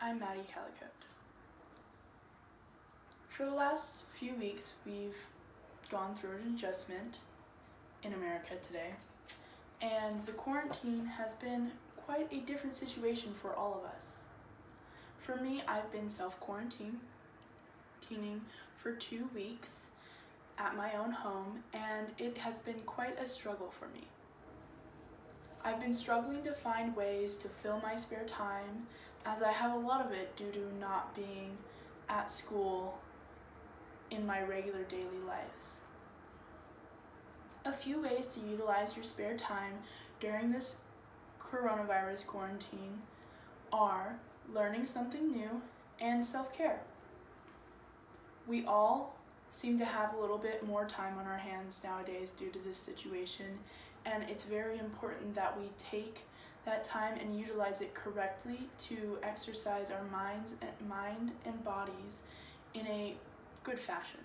I'm Maddie Calicote. For the last few weeks, we've gone through an adjustment in America today, and the quarantine has been quite a different situation for all of us. For me, I've been self-quarantining for 2 weeks at my own home, and it has been quite a struggle for me. I've been struggling to find ways to fill my spare time, as I have a lot of it due to not being at school in my regular daily lives. A few ways to utilize your spare time during this coronavirus quarantine are learning something new and self-care. We all seem to have a little bit more time on our hands nowadays due to this situation, and it's very important that we take that time and utilize it correctly to exercise our mind and bodies in a good fashion.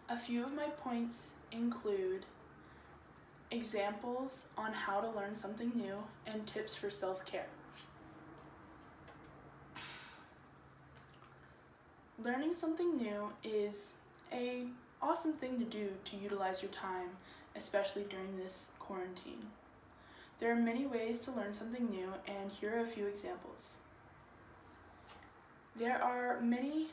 A few of my points include examples on how to learn something new and tips for self-care. Learning something new is an awesome thing to do to utilize your time, especially during this quarantine. There are many ways to learn something new, and here are a few examples. There are many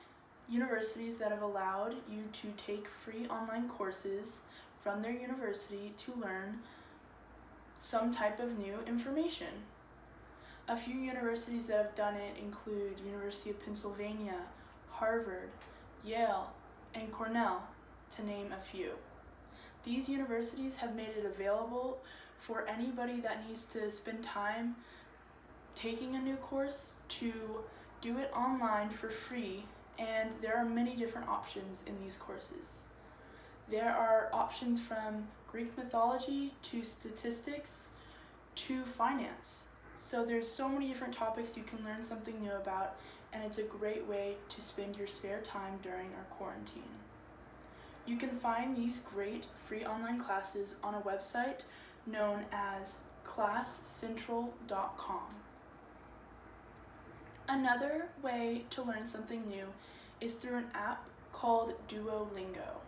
universities that have allowed you to take free online courses from their university to learn some type of new information. A few universities that have done it include University of Pennsylvania, Harvard, Yale, and Cornell, to name a few. These universities have made it available for anybody that needs to spend time taking a new course to do it online for free, and there are many different options in these courses. There are options from Greek mythology to statistics to finance. So there's so many different topics you can learn something new about, and it's a great way to spend your spare time during our quarantine. You can find these great free online classes on a website known as ClassCentral.com. Another way to learn something new is through an app called Duolingo.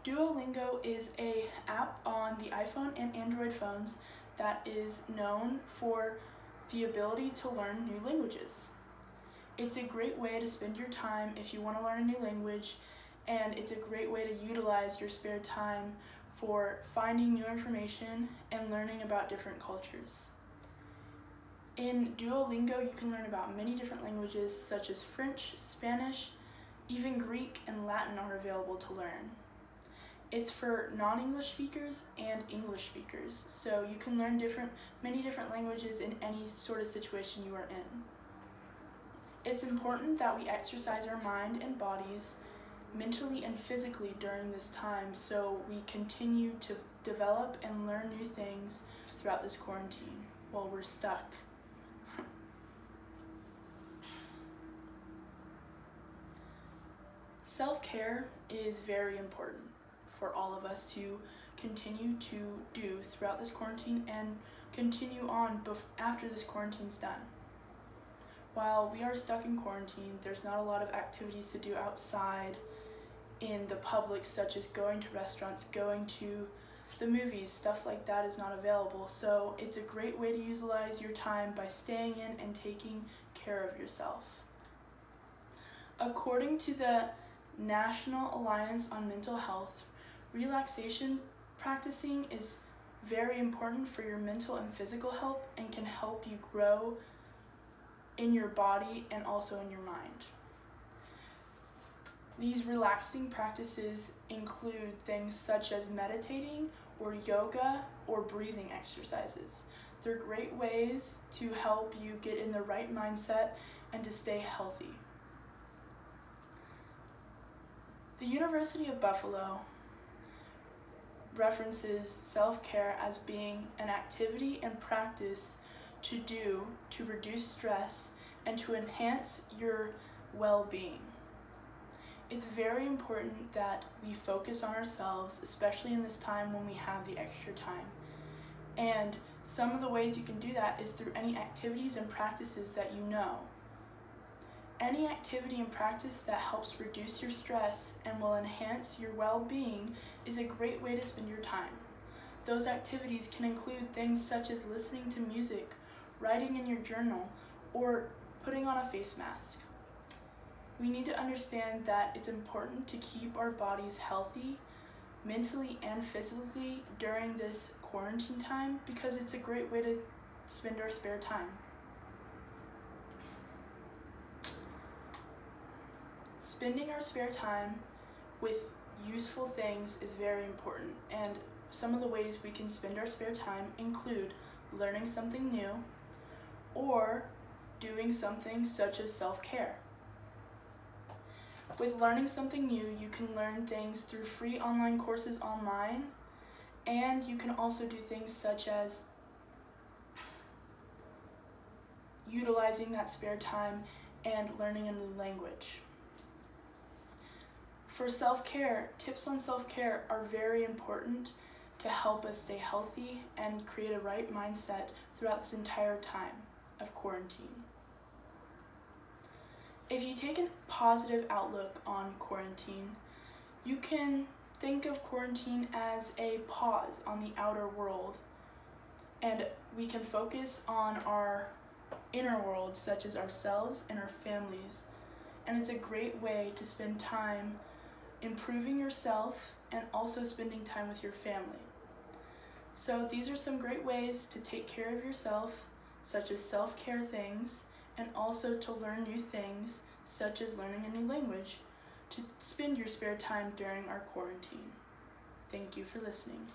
Duolingo is an app on the iPhone and Android phones that is known for the ability to learn new languages. It's a great way to spend your time if you want to learn a new language, and it's a great way to utilize your spare time for finding new information and learning about different cultures. In Duolingo, you can learn about many different languages such as French, Spanish, even Greek and Latin are available to learn. It's for non-English speakers and English speakers, so you can learn many different languages in any sort of situation you are in. It's important that we exercise our mind and bodies mentally and physically during this time, so we continue to develop and learn new things throughout this quarantine while we're stuck. Self-care is very important for all of us to continue to do throughout this quarantine and continue on after this quarantine's done. While we are stuck in quarantine, there's not a lot of activities to do outside in the public, such as going to restaurants, going to the movies, stuff like that is not available. So it's a great way to utilize your time by staying in and taking care of yourself. According to the National Alliance on Mental Health, relaxation practicing is very important for your mental and physical health and can help you grow in your body and also in your mind. These relaxing practices include things such as meditating or yoga or breathing exercises. They're great ways to help you get in the right mindset and to stay healthy. The University of Buffalo references self-care as being an activity and practice to do to reduce stress and to enhance your well-being. It's very important that we focus on ourselves, especially in this time when we have the extra time, and Some of the ways you can do that is through any activities and practices that you know. Any activity and practice that helps reduce your stress and will enhance your well-being is a great way to spend your time. Those activities can include things such as listening to music, writing in your journal, or putting on a face mask. We need to understand that it's important to keep our bodies healthy, mentally and physically during this quarantine time because it's a great way to spend our spare time. Spending our spare time with useful things is very important, and some of the ways we can spend our spare time include learning something new or doing something such as self-care. With learning something new, you can learn things through free online courses online, and you can also do things such as utilizing that spare time and learning a new language. For self-care, tips on self-care are very important to help us stay healthy and create a right mindset throughout this entire time of quarantine. If you take a positive outlook on quarantine, you can think of quarantine as a pause on the outer world, and we can focus on our inner world, such as ourselves and our families. And it's a great way to spend time improving yourself and also spending time with your family. So these are some great ways to take care of yourself, such as self-care things, and also to learn new things, such as learning a new language, to spend your spare time during our quarantine. Thank you for listening.